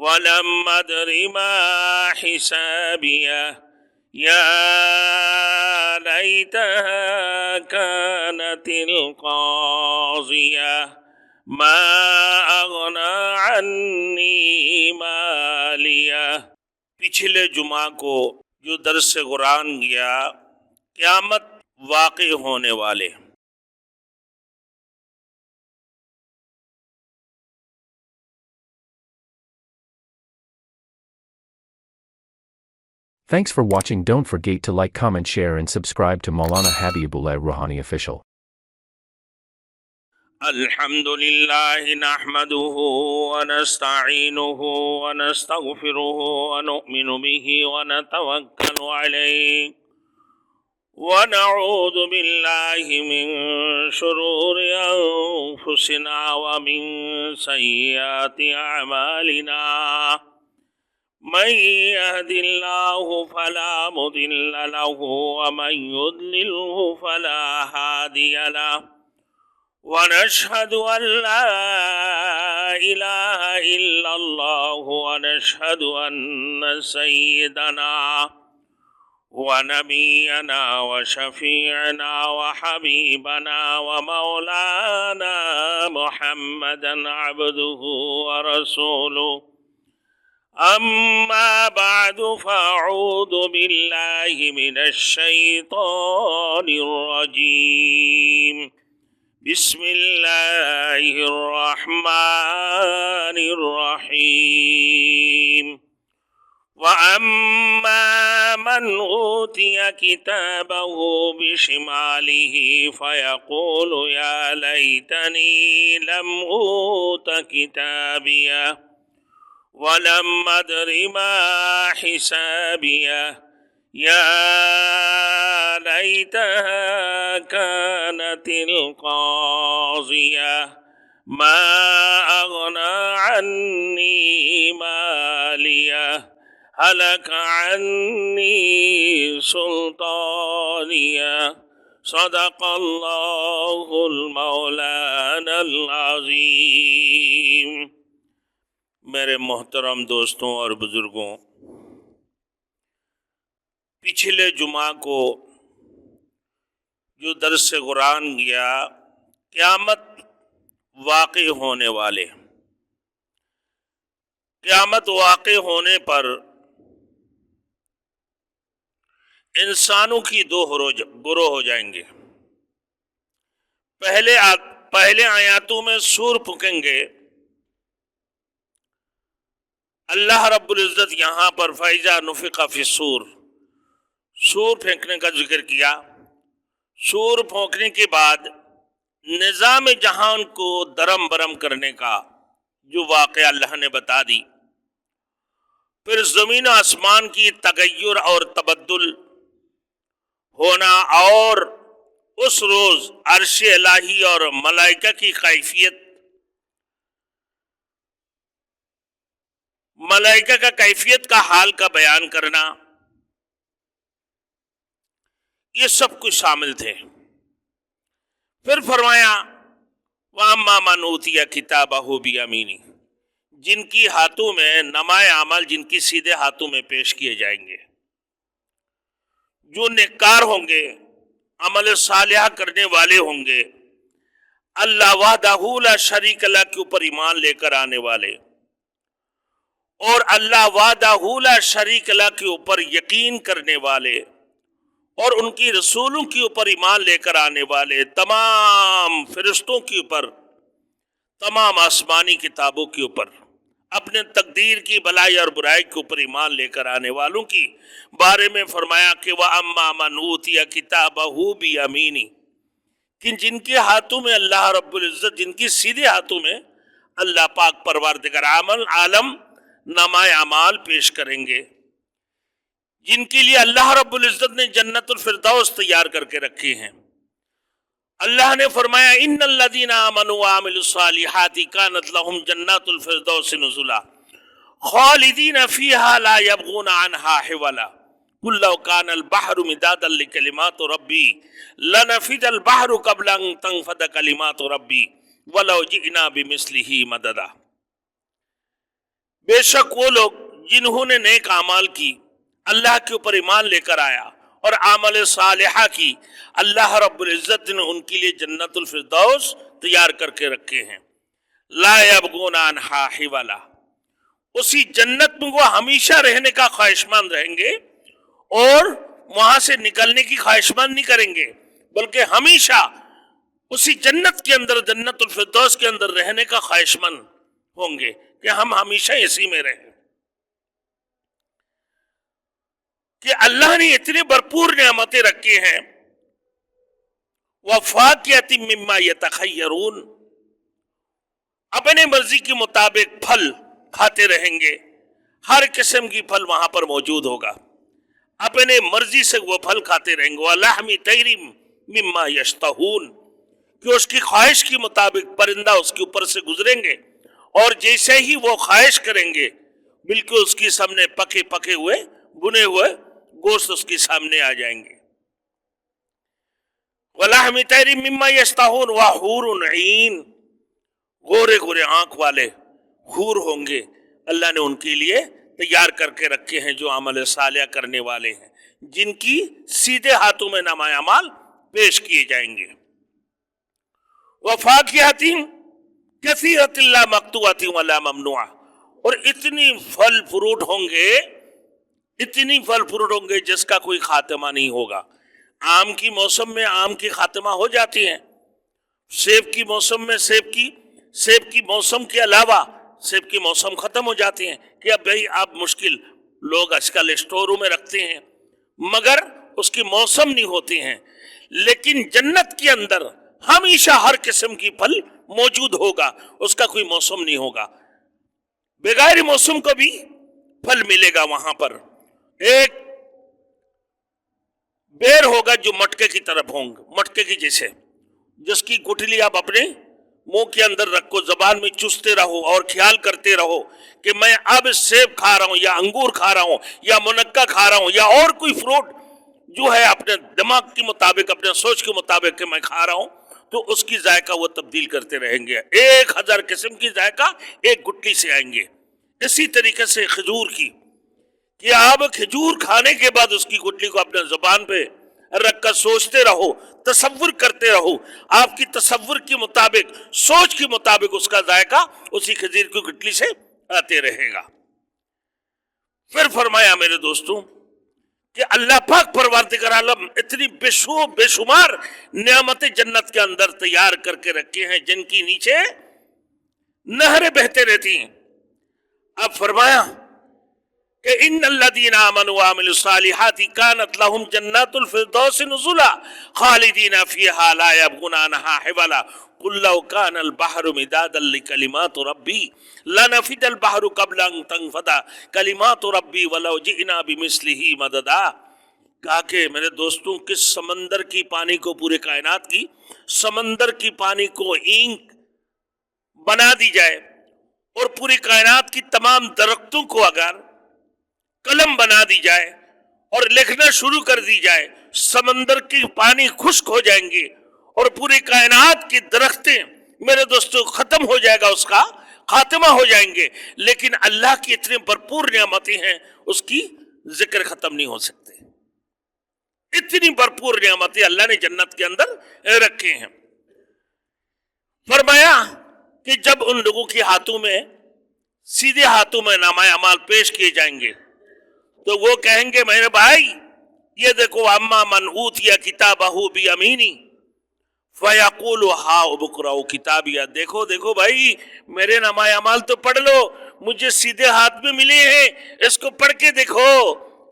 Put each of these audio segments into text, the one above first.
ولم أدر ما حسابيه يا ليتها كانت القاضية ما أغنى عني مالية۔ پچھلے جمعہ کو جو درس قرآن گیا قیامت واقع ہونے والے۔ Thanks for watching. Don't forget to like, comment, share and subscribe to Maulana Habibullah Ruhani Official. الحمد لله نحمده ونستعينه ونستغفره ونؤمن به ونتوكل عليه ونعوذ بالله من شرور أنفسنا ومن سيئات أعمالنا من يهد الله فلا مضل له ومن يضلله فلا هادي له ونشهد أن لا إله إلا الله ونشهد أن سيدنا ونبينا وشفيعنا وحبيبنا ومولانا محمدا عبده ورسوله أما بعد فأعوذ بالله من الشيطان الرجيم بسم الله الرحمن الرحيم وأما من أوتي كتابه بشماله فيقول يا ليتني لم أوت كتابيه ولم أدر ما حسابيه يا ليتها كانت القاضية ما أغنى عني ماليه هلك عني سلطانيه صدق الله المولانا العظيم۔ میرے محترم دوستوں اور بزرگوں، پچھلے جمعہ کو جو درس قرآن گیا قیامت واقع ہونے والے۔ قیامت واقع ہونے پر انسانوں کی دو گروہ ہو جائیں گے۔ پہلے آیاتوں میں سور پھونکیں گے۔ اللہ رب العزت یہاں پر فَإِذَا نُفِخَ فِي الصُّورِ سور پھینکنے کا ذکر کیا۔ سور پھونکنے کے بعد نظام جہان کو درم برم کرنے کا جو واقعہ اللہ نے بتا دی، پھر زمین و آسمان کی تغیر اور تبدل ہونا، اور اس روز عرش الہی اور ملائکہ کی ملائکہ کا کیفیت کا حال کا بیان کرنا، یہ سب کچھ شامل تھے۔ پھر فرمایا وَأَمَّا مَنْ أُوتِيَ كِتَابَهُ بِيَمِينِهِ، جن کی ہاتھوں میں نمائے اعمال جن کی سیدھے ہاتھوں میں پیش کیے جائیں گے، جو نیکار ہوں گے، عمل صالحہ کرنے والے ہوں گے، اللہ وحدہ لا شریک لا کے اوپر ایمان لے کر آنے والے، اور اللہ وحدہ لا شریک لا کے اوپر یقین کرنے والے، اور ان کی رسولوں کے اوپر ایمان لے کر آنے والے، تمام فرشتوں کے اوپر، تمام آسمانی کتابوں کے اوپر، اپنے تقدیر کی بلائی اور برائی کے اوپر ایمان لے کر آنے والوں کی بارے میں فرمایا کہ وَأَمَّا مَنْ أُوتِيَ كِتَابَهُ بِيَمِينِهِ، کہ جن کے ہاتھوں میں اللہ رب العزت، جن کی سیدھے ہاتھوں میں اللہ پاک پروردگار عالم نامۂ اعمال پیش کریں گے، جن کے لیے اللہ رب العزت نے جنت الفردوس تیار کر کے رکھی ہیں۔ اللہ نے فرمایا ان الذین آمنوا وعملوا الصالحات كانت لهم جنات الفردوس نزلا خالدین فیہا لا یبغون عنہا حولا قل لو كان البحر مدادا لکلمات ربی لنفد البحر قبل ان تنفد کلمات ربی ولو جئنا بمثلہ مددا۔ بے شک وہ لوگ جنہوں نے نیک اعمال کی، اللہ کے اوپر ایمان لے کر آیا اور عمل صالحہ کی، اللہ رب العزت نے ان کے لیے جنت الفردوس تیار کر کے رکھے ہیں۔ لا یبغون عنہا حولا، اسی جنت میں وہ ہمیشہ رہنے کا خواہشمند رہیں گے اور وہاں سے نکلنے کی خواہشمند نہیں کریں گے، بلکہ ہمیشہ اسی جنت کے اندر، جنت الفردوس کے اندر رہنے کا خواہشمند ہوں گے کہ ہم ہمیشہ اسی میں رہیں۔ کہ اللہ نے اتنے بھرپور نعمتیں رکھی ہیں، وَفَاكِهَةٍ مِّمَّا يَتَخَيَّرُونَ، اپنے مرضی کے مطابق پھل کھاتے رہیں گے، ہر قسم کی پھل وہاں پر موجود ہوگا، اپنے مرضی سے وہ پھل کھاتے رہیں گے۔ وَلَحْمِ طَيْرٍ مِّمَّا يَشْتَهُونَ، کہ اس کی خواہش کے مطابق پرندہ اس کے اوپر سے گزریں گے اور جیسے ہی وہ خواہش کریں گے بالکل اس کے سامنے پکے ہوئے بنے ہوئے گوشت اس کے سامنے آ جائیں گے۔ وَلَحْمِ طَيْرٍ مِّمَّا يَشْتَهُونَ وَحُورٌ عِينٌ، گورے گورے آنکھ والے حور ہوں گے، اللہ نے ان کے لیے تیار کر کے رکھے ہیں جو عمل صالح کرنے والے ہیں، جن کی سیدھے ہاتھوں میں نامہ اعمال پیش کیے جائیں گے۔ وَفَاكِهَةٍ كَثِيرَةٍ لَا مَقْطُوعَةٍ وَلَا مَمْنُوعَةٍ، اور اتنی پھل فروٹ ہوں گے جس کا کوئی خاتمہ نہیں ہوگا۔ آم کی موسم میں آم کی خاتمہ ہو جاتی ہیں، سیب کی موسم میں سیب کی موسم کے علاوہ سیب کی موسم ختم ہو جاتی ہیں کہ اب بھائی آپ مشکل لوگ آج کل اسٹوروں میں رکھتے ہیں مگر اس کی موسم نہیں ہوتی ہیں، لیکن جنت کے اندر ہمیشہ ہر قسم کی پھل موجود ہوگا، اس کا کوئی موسم نہیں ہوگا، بغیر موسم کو بھی پھل ملے گا۔ وہاں پر ایک بیر ہوگا جو مٹکے کی طرف ہوں گے، مٹکے کی جیسے، جس کی گٹھلی آپ اپنے منہ کے اندر رکھو، زبان میں چوستے رہو اور خیال کرتے رہو کہ میں اب سیب کھا رہا ہوں یا انگور کھا رہا ہوں یا منقہ کھا رہا ہوں یا اور کوئی فروٹ جو ہے اپنے دماغ کے مطابق، اپنے سوچ کے مطابق کہ میں کھا رہا ہوں، تو اس کی ذائقہ وہ تبدیل کرتے رہیں گے۔ 1000 قسم کی ذائقہ ایک گٹلی سے آئیں گے۔ اسی طریقے سے کھجور کی، کہ آپ کھجور کھانے کے بعد اس کی گٹلی کو اپنے زبان پہ رکھ کر سوچتے رہو، تصور کرتے رہو، آپ کی تصور کے مطابق، سوچ کے مطابق اس کا ذائقہ اسی کھجور کی گٹلی سے آتے رہے گا۔ پھر فرمایا میرے دوستوں کہ اللہ پاک پروردگار عالم اتنی بے شمار نعمت جنت کے اندر تیار کر کے رکھے ہیں جن کی نیچے نہریں بہتے رہتی ہیں۔ اب فرمایا کہ ان الذین آمنوا وعملوا الصالحات کانت لهم جنات الفردوس نزلا خالدین فیہا لا یبغون عنہا حولا قل لو کان البحر مدادا لکلمات ربی لنفد البحر قبل ان تنفد کلمات ربی ولو جئنا بمثلہ مددا۔ کہا کہ میرے دوستوں کس سمندر کی پانی کو، پورے کائنات کی سمندر کی پانی کو اینک بنا دی جائے اور پوری کائنات کی تمام درختوں کو اگر قلم بنا دی جائے اور لکھنا شروع کر دی جائے، سمندر کی پانی خشک ہو جائیں گے اور پوری کائنات کی درختیں میرے دوستوں ختم ہو جائے گا، اس کا خاتمہ ہو جائیں گے، لیکن اللہ کی اتنی بھرپور نعمتیں ہیں اس کی ذکر ختم نہیں ہو سکتے۔ اتنی بھرپور نعمتیں اللہ نے جنت کے اندر رکھے ہیں۔ فرمایا کہ جب ان لوگوں کے ہاتھوں میں، سیدھے ہاتھوں میں نامہ اعمال پیش کیے جائیں گے تو وہ کہیں گے میرے بھائی یہ دیکھو اما من اوتیا کتابہ بیمینی فیقول ہاؤ اقرؤ کتابیہ، دیکھو دیکھو بھائی میرے نامہ اعمال تو پڑھ لو، مجھے سیدھے ہاتھ میں ملے ہیں، اس کو پڑھ کے دیکھو،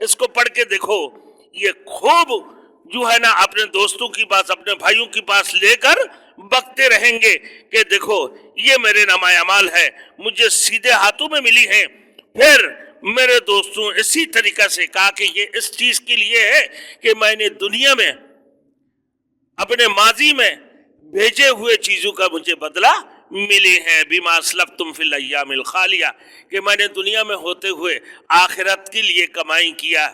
اس کو پڑھ کے دیکھو۔ یہ خوب جو ہے نا اپنے دوستوں کی پاس، اپنے بھائیوں کے پاس لے کر بکتے رہیں گے کہ دیکھو یہ میرے نامہ اعمال ہے، مجھے سیدھے ہاتھوں میں ملی ہیں۔ پھر میرے دوستوں اسی طریقہ سے کہا کہ یہ اس چیز کے لیے ہے کہ میں نے دنیا میں اپنے ماضی میں بھیجے ہوئے چیزوں کا مجھے بدلہ ملی ہیں، بما اسلفتم فی الایام الخالیہ، کہ میں نے دنیا میں ہوتے ہوئے آخرت کے لیے کمائی کیا،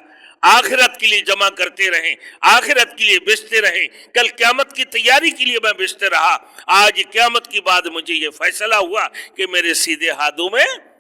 آخرت کے لیے جمع کرتے رہیں، آخرت کے لیے بیچتے رہیں، کل قیامت کی تیاری کے لیے میں بیچتے رہا، آج قیامت کی بعد مجھے یہ فیصلہ ہوا کہ میرے سیدھے ہاتھوں میں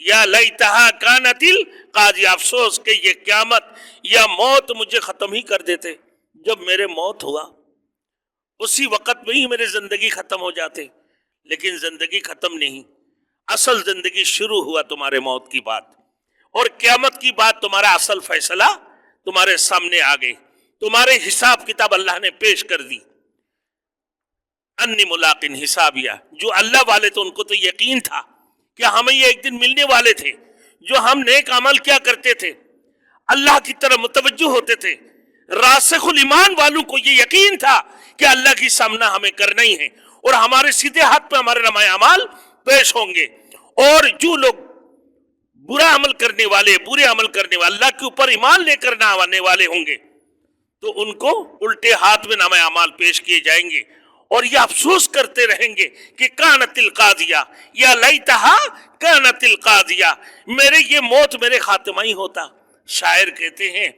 یا لیتہا کانتل قاضی، افسوس کہ یہ قیامت یا موت مجھے ختم ہی کر دیتے. جب میرے موت ہوا اسی وقت میں ہی میری زندگی ختم ہو جاتے. لیکن زندگی ختم نہیں، اصل زندگی شروع ہوا تمہارے موت کی بات، اور قیامت کی بات تمہارا اصل فیصلہ تمہارے سامنے آ گئی. تمہارے حساب کتاب اللہ نے پیش کر دی. انی ملاقن حسابیہ، جو اللہ والے تو ان کو تو یقین تھا کہ ہمیں یہ ایک دن ملنے والے تھے. جو ہم نیک عمل کیا کرتے تھے، اللہ کی طرف متوجہ ہوتے تھے، راسخ الایمان والوں کو یہ یقین تھا کہ اللہ کی سامنا ہمیں کرنا ہی ہے، اور ہمارے سیدھے ہاتھ پہ ہمارے نامہ اعمال پیش ہوں گے. اور جو لوگ برا عمل کرنے والے، برے عمل کرنے والے، اللہ کے اوپر ایمان لے کر نہ آنے والے ہوں گے، تو ان کو الٹے ہاتھ میں نامہ اعمال پیش کیے جائیں گے، اور یہ افسوس کرتے رہیں گے کہ کانت القاضیہ یا لیتہا کانت القاضیہ، میرے یہ موت میرے خاتمہ ہی ہوتا. شاعر کہتے ہیں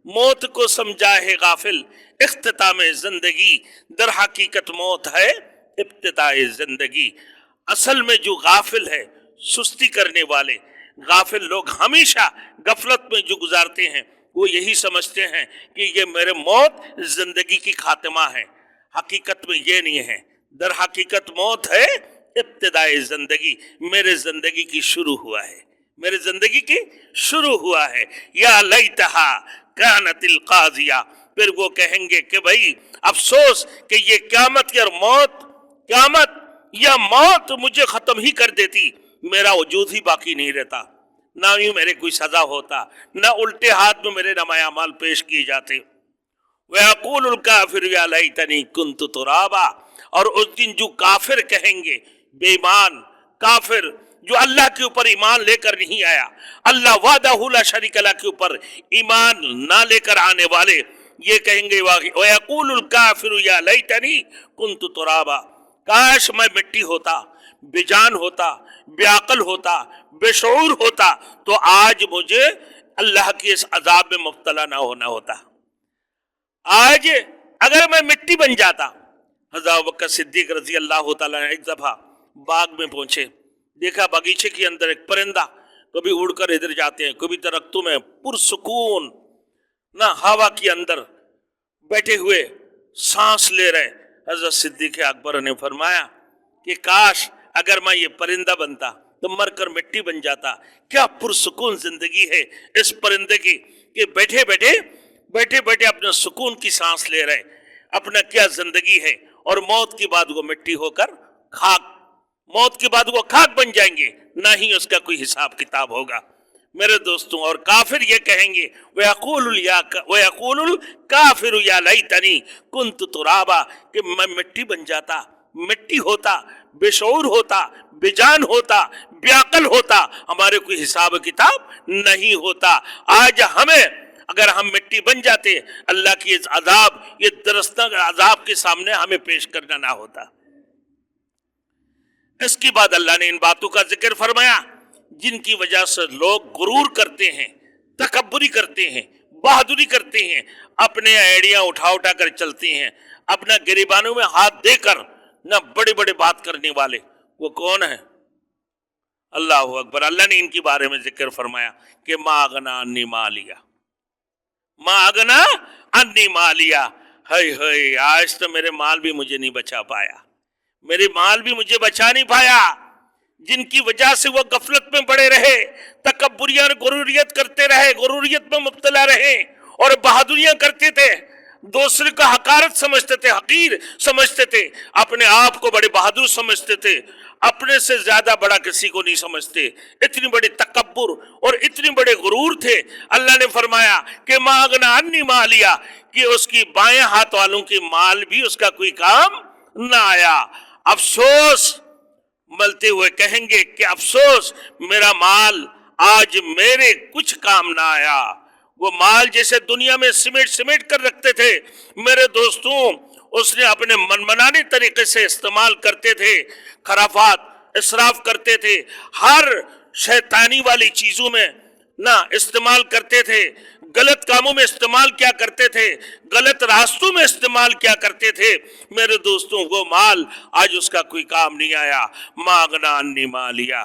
موت کو سمجھا ہے غافل اختتام زندگی، در حقیقت موت ہے ابتداء زندگی. اصل میں جو غافل ہے، سستی کرنے والے غافل لوگ ہمیشہ غفلت میں جو گزارتے ہیں، وہ یہی سمجھتے ہیں کہ یہ میرے موت زندگی کی خاتمہ ہے. حقیقت میں یہ نہیں ہے. در حقیقت موت ہے ابتداء زندگی، میرے زندگی کی شروع ہوا ہے، میرے زندگی کی شروع ہوا ہے. یا لیتہا کانت القاضیہ، پھر وہ کہیں گے کہ بھائی افسوس کہ یہ قیامت یا موت مجھے ختم ہی کر دیتی، میرا وجود ہی باقی نہیں رہتا، نہ ہی میرے کوئی سزا ہوتا، نہ الٹے ہاتھ میں میرے نامہ اعمال پیش کیے جاتے. وَيَقُولُ الْكَافِرُ يَا لَيْتَنِي كُنْتُ تُرَابًا، اور اس دن جو کافر کہیں گے، بے ایمان کافر جو اللہ کے اوپر ایمان لے کر نہیں آیا، اللہ وحدہ لا شریک لہ کے اوپر ایمان نہ لے کر آنے والے، یہ کہیں گے وَيَقُولُ الْكَافِرُ يَا لَيْتَنِي كُنْتُ تُرَابًا، کاش میں مٹی ہوتا، بے جان ہوتا، بے عقل ہوتا، بے شعور ہوتا، تو آج مجھے اللہ کے اس عذاب میں مبتلا نہ ہونا ہوتا. آج اگر میں مٹی بن جاتا. حضرت ابوبکر صدیق رضی اللہ تعالیٰ ایک دفعہ باغ میں پہنچے، دیکھا باغیچے کے اندر ایک پرندہ، کبھی اڑ کر ادھر جاتے ہیں، کبھی درختوں میں پرسکون نہ ہوا کے اندر بیٹھے ہوئے سانس لے رہے. حضرت صدیق اکبر نے فرمایا کہ کاش اگر میں یہ پرندہ بنتا تو مر کر مٹی بن جاتا. کیا پرسکون زندگی ہے اس پرندے کی کہ بیٹھے بیٹھے اپنے سکون کی سانس لے رہے، اپنا کیا زندگی ہے. اور موت کے بعد وہ مٹی ہو کر موت کے بعد وہ خاک بن جائیں گے، نہ ہی اس کا کوئی حساب کتاب ہوگا. میرے دوستوں، اور کافر یہ کہیں گے وَيَقُولُ الْكَافِرُ يَا لَيْتَنِي كُنْتُ تُرَابًا، کہ میں مٹی بن جاتا، مٹی ہوتا، بے شعور ہوتا، بے جان ہوتا، بے عقل ہوتا، ہمارے کوئی حساب کتاب نہیں ہوتا. آج ہمیں اگر ہم مٹی بن جاتے، اللہ کی اس عذاب، یہ درستہ عذاب کے سامنے ہمیں پیش کرنا نہ ہوتا. اس کے بعد اللہ نے ان باتوں کا ذکر فرمایا جن کی وجہ سے لوگ غرور کرتے ہیں، تکبری کرتے ہیں، بہادری کرتے ہیں، اپنے ایڑیاں اٹھا کر چلتے ہیں، اپنا گریبانوں میں ہاتھ دے کر نہ بڑے بات کرنے والے. وہ کون ہیں؟ اللہ اکبر. اللہ نے ان کے بارے میں ذکر فرمایا کہ ما اغنا عنی مالیہ، ما اغنا عنی مالیہ، ہائے آج تو میرے مال بھی مجھے نہیں بچا پایا، میرے مال بھی مجھے بچا نہیں پایا. جن کی وجہ سے وہ غفلت میں پڑے رہے، تکبریاں غروریت کرتے رہے، غروریت میں مبتلا رہے، اور بہادریاں کرتے تھے، دوسرے کا حقارت سمجھتے تھے، حقیر سمجھتے تھے، اپنے آپ کو بڑے بہادر سمجھتے تھے، اپنے سے زیادہ بڑا کسی کو نہیں سمجھتے. اتنی بڑی تکبر اور اتنی بڑے غرور تھے. اللہ نے فرمایا کہ ما اغنا عنی مالیہ، کہ اس کی بائیں ہاتھ والوں کی مال بھی اس کا کوئی کام نہ آیا. افسوس ملتے ہوئے کہیں گے کہ افسوس میرا مال آج میرے کچھ کام نہ آیا. وہ مال جیسے دنیا میں سمیٹ کر رکھتے تھے، میرے دوستوں اس نے اپنے منمانی طریقے سے استعمال کرتے تھے، خرافات اسراف کرتے تھے، ہر شیطانی والی چیزوں میں نہ استعمال کرتے تھے، غلط کاموں میں استعمال کیا کرتے تھے، غلط راستوں میں استعمال کیا کرتے تھے. میرے دوستوں وہ مال آج اس کا کوئی کام نہیں آیا. ما اغنا عنی مالیہ،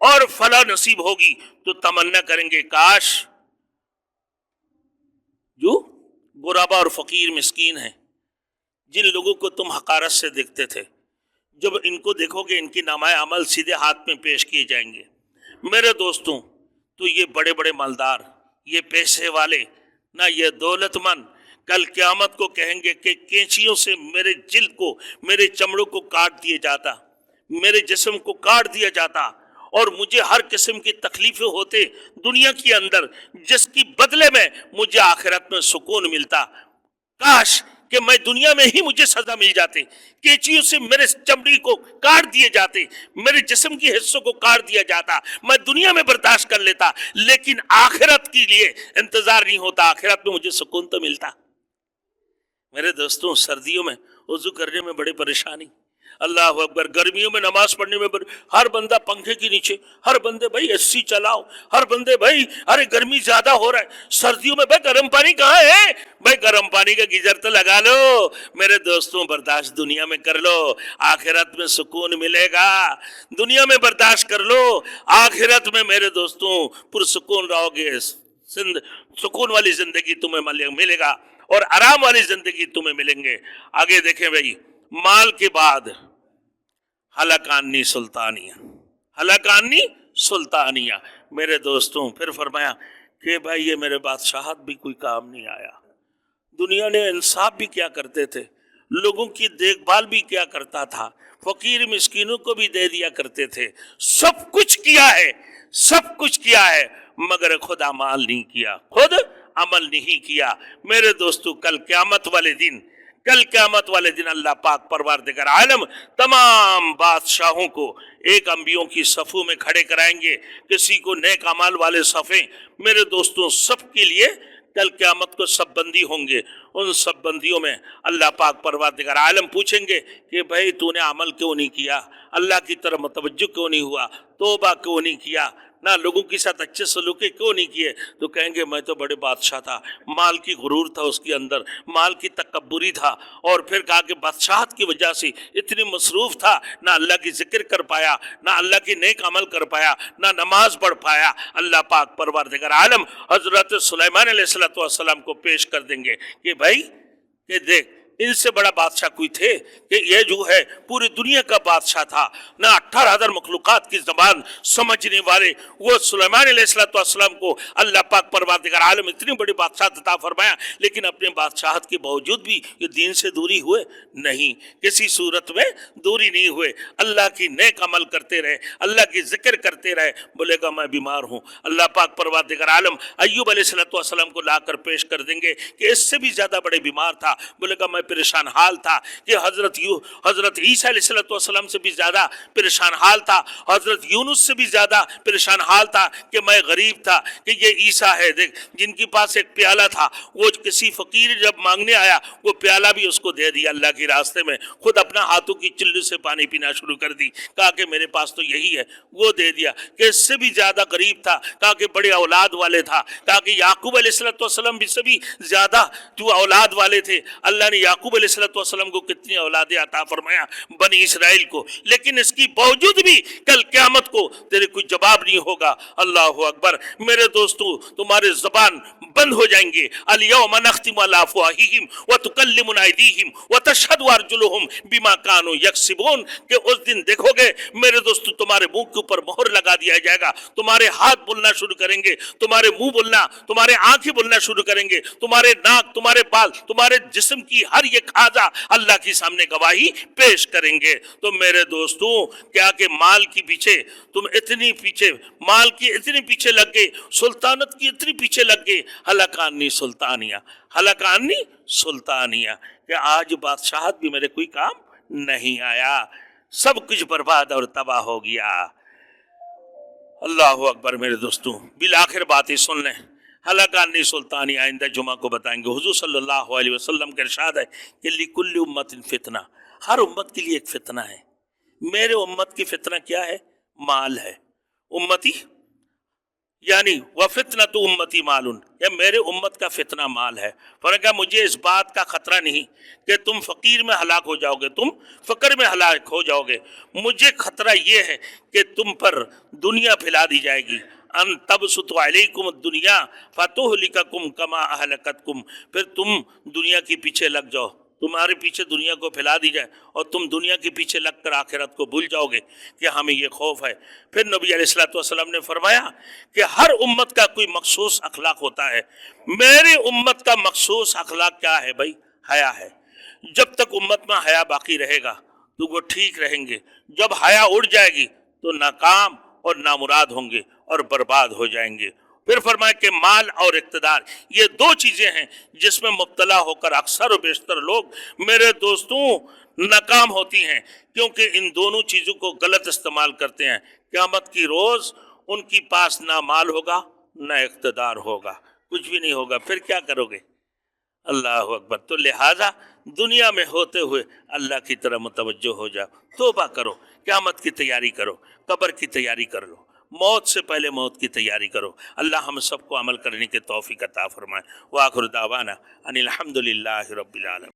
اور فلاح نصیب ہوگی تو تمنا کریں گے کاش جو غربا اور فقیر مسکین ہیں، جن لوگوں کو تم حقارت سے دیکھتے تھے، جب ان کو دیکھو گے ان کی نامہ عمل سیدھے ہاتھ میں پیش کیے جائیں گے۔ میرے دوستوں، تو یہ بڑے بڑے مالدار، یہ پیسے والے، نہ یہ دولت مند کل قیامت کو کہیں گے کہ کینچیوں سے میرے جلد کو، میرے چمڑوں کو کاٹ دیا جاتا، میرے جسم کو کاٹ دیا جاتا، اور مجھے ہر قسم کی تکلیفیں ہوتے دنیا کے اندر، جس کی بدلے میں مجھے آخرت میں سکون ملتا۔ کاش کہ میں دنیا میں ہی مجھے سزا مل جاتے، کینچیوں سے میرے چمڑی کو کاٹ دیے جاتے، میرے جسم کی حصوں کو کاٹ دیا جاتا، میں دنیا میں برداشت کر لیتا، لیکن آخرت کے لیے انتظار نہیں ہوتا، آخرت میں مجھے سکون تو ملتا۔ میرے دوستوں، سردیوں میں وضو کرنے میں بڑی پریشانی، اللہ اکبر، گرمیوں میں نماز پڑھنے میں ہر بندہ پنکھے کے نیچے، ہر بندے بھائی اے سی چلاؤ، ہر بندے بھائی ارے گرمی زیادہ ہو رہا ہے، سردیوں میں بھائی گرم پانی کہاں ہے، بھائی گرم پانی کا گیزر تو لگا لو۔ میرے دوستوں، برداشت دنیا میں کر لو، آخرت میں سکون ملے گا، دنیا میں برداشت کر لو، آخرت میں میرے دوستوں پرسکون رہو گے، سکون والی زندگی تمہیں ملے گا، اور آرام والی زندگی تمہیں ملیں گے۔ آگے دیکھیں بھائی، مال کے بعد ہلاکانی سلطانیہ، ہلاکانی سلطانیہ۔ میرے دوستوں، پھر فرمایا کہ بھائی یہ میرے بادشاہت بھی کوئی کام نہیں آیا، دنیا نے انصاف بھی کیا کرتے تھے، لوگوں کی دیکھ بھال بھی کیا کرتا تھا، فقیر مسکینوں کو بھی دے دیا کرتے تھے، سب کچھ کیا ہے، سب کچھ کیا ہے، مگر خود عمل نہیں کیا، خود عمل نہیں کیا۔ میرے دوستو، کل قیامت والے دن، کل قیامت والے دن اللہ پاک پروردگار عالم تمام بادشاہوں کو ایک انبیوں کی صفوں میں کھڑے کرائیں گے، کسی کو نیک اعمال والے صفیں۔ میرے دوستوں، سب کے لیے کل قیامت کو سب بندی ہوں گے، ان سب بندیوں میں اللہ پاک پروردگار عالم پوچھیں گے کہ بھائی تو نے عمل کیوں نہیں کیا، اللہ کی طرف متوجہ کیوں نہیں ہوا، توبہ کیوں نہیں کیا، نہ لوگوں کے ساتھ اچھے سلوکے کیوں نہیں کیے؟ تو کہیں گے میں تو بڑے بادشاہ تھا، مال کی غرور تھا اس کے اندر، مال کی تکبری تھا، اور پھر کہا کہ بادشاہت کی وجہ سے اتنی مصروف تھا، نہ اللہ کی ذکر کر پایا، نہ اللہ کی نیک عمل کر پایا، نہ نماز پڑھ پایا۔ اللہ پاک پروردگار عالم حضرت سلیمان علیہ السلام کو پیش کر دیں گے کہ بھائی کہ دیکھ، ان سے بڑا بادشاہ کوئی تھے کہ یہ جو ہے پوری دنیا کا بادشاہ تھا، نہ 18,000 مخلوقات کی زبان سمجھنے والے وہ سلیمان علیہ السلام کو اللہ پاک پروردگار عالم اتنی بڑی بادشاہت عطا فرمایا، لیکن اپنے بادشاہت کے باوجود بھی یہ دین سے دوری ہوئے نہیں، کسی صورت میں دوری نہیں ہوئے، اللہ کی نیک عمل کرتے رہے، اللہ کی ذکر کرتے رہے۔ بولے گا میں بیمار ہوں، اللہ پاک پروردگار عالم ایوب علیہ السلام کو لا کر پیش کر دیں گے کہ اس سے بھی زیادہ بڑے بیمار تھا، بولے گا میں پریشان حال تھا، کہ حضرت عیسیٰ علیہ السلام سے بھی زیادہ پریشان حال تھا، حضرت یونس سے بھی زیادہ پریشان حال تھا، کہ میں غریب تھا، کہ یہ عیسیٰ ہے دیکھ جن کے پاس ایک پیالہ تھا، وہ کسی فقیر جب مانگنے آیا وہ پیالہ بھی اس کو دے دیا اللہ کے راستے میں، خود اپنا ہاتھوں کی چلو سے پانی پینا شروع کر دی، کہا کہ میرے پاس تو یہی ہے، وہ دے دیا۔ کہ اس سے بھی زیادہ غریب تھا، کہا کہ بڑے اولاد والے تھا، کہا کہ یعقوب علیہ السلام بھی سے بھی زیادہ تو اولاد والے تھے، اللہ نے یعقوب علیہ السلام کو کتنی اولادیں عطا فرمایا بنی اسرائیل کو، لیکن اس کی باوجود بھی کل قیامت کو تیرے کوئی جواب نہیں ہوگا۔ اللہ اکبر۔ میرے دوستو، تمہارے زبان بند ہو جائیں گے، الیوم نختم علی افواہہم وتکلمنا ایدیہم وتشہد ارجلہم بما کانوا یکسبون، کہ اس دن دیکھو گے میرے دوستو تمہارے منہ کے اوپر مہر لگا دیا جائے گا، تمہارے ہاتھ بولنا شروع کریں گے، تمہارے منہ بولنا، تمہارے آنکھیں بولنا شروع کریں گے، تمہارے ناک، تمہارے بال، تمہارے جسم کی ہر ایک اعضا اللہ کے سامنے گواہی پیش کریں گے۔ تو میرے دوستو، کیا کہ مال کی پیچھے تم اتنی پیچھے، مال کی اتنی پیچھے لگ گئے، سلطانت کی اتنی پیچھے لگ گئے، ہلاکانی سلطانیہ، ہلاکانی سلطانیہ، کہ آج بادشاہت بھی میرے کوئی کام نہیں آیا، سب کچھ برباد اور تباہ ہو گیا۔ اللہ اکبر۔ میرے دوستوں، بالآخر باتیں سن لیں، ہلاکانی سلطانی آئندہ جمعہ کو بتائیں گے۔ حضور صلی اللہ علیہ وسلم کا ارشاد ہے کہ لِكُلِّ أُمَّةٍ فتنہ، ہر امت کے لیے ایک فتنہ ہے۔ میرے امت کی فتنہ کیا ہے؟ مال ہے۔ امتی یعنی وفتنۃ امتی مالن، یا میرے امت کا فتنہ مال ہے۔ فرمایا کہ مجھے اس بات کا خطرہ نہیں کہ تم فقیر میں ہلاک ہو جاؤ گے، تم فقر میں ہلاک ہو جاؤ گے، مجھے خطرہ یہ ہے کہ تم پر دنیا پھیلا دی جائے گی، ان تبسط علیکم الدنیا فتہلککم کما اہلکتکم، پھر تم دنیا کے پیچھے لگ جاؤ، تمہارے پیچھے دنیا کو پھیلا دی جائے اور تم دنیا کے پیچھے لگ کر آخرت کو بھول جاؤ گے، کہ ہمیں یہ خوف ہے۔ پھر نبی علیہ الصلوۃ والسلام نے فرمایا کہ ہر امت کا کوئی مخصوص اخلاق ہوتا ہے، میرے امت کا مخصوص اخلاق کیا ہے بھائی؟ حیا ہے۔ جب تک امت میں حیا باقی رہے گا تو وہ ٹھیک رہیں گے، جب حیا اڑ جائے گی تو ناکام اور نامراد ہوں گے اور برباد ہو جائیں گے۔ پھر فرمایا کہ مال اور اقتدار، یہ دو چیزیں ہیں جس میں مبتلا ہو کر اکثر و بیشتر لوگ میرے دوستوں ناکام ہوتی ہیں، کیونکہ ان دونوں چیزوں کو غلط استعمال کرتے ہیں۔ قیامت کی روز ان کی پاس نہ مال ہوگا نہ اقتدار ہوگا، کچھ بھی نہیں ہوگا، پھر کیا کرو گے؟ اللہ اکبر۔ تو لہٰذا دنیا میں ہوتے ہوئے اللہ کی طرح متوجہ ہو جاؤ، توبہ کرو، قیامت کی تیاری کرو، قبر کی تیاری کر لو، موت سے پہلے موت کی تیاری کرو۔ اللہ ہم سب کو عمل کرنے کے توفیق عطا فرمائے۔ وآخر دعوانا ان الحمد للہ رب العالمین۔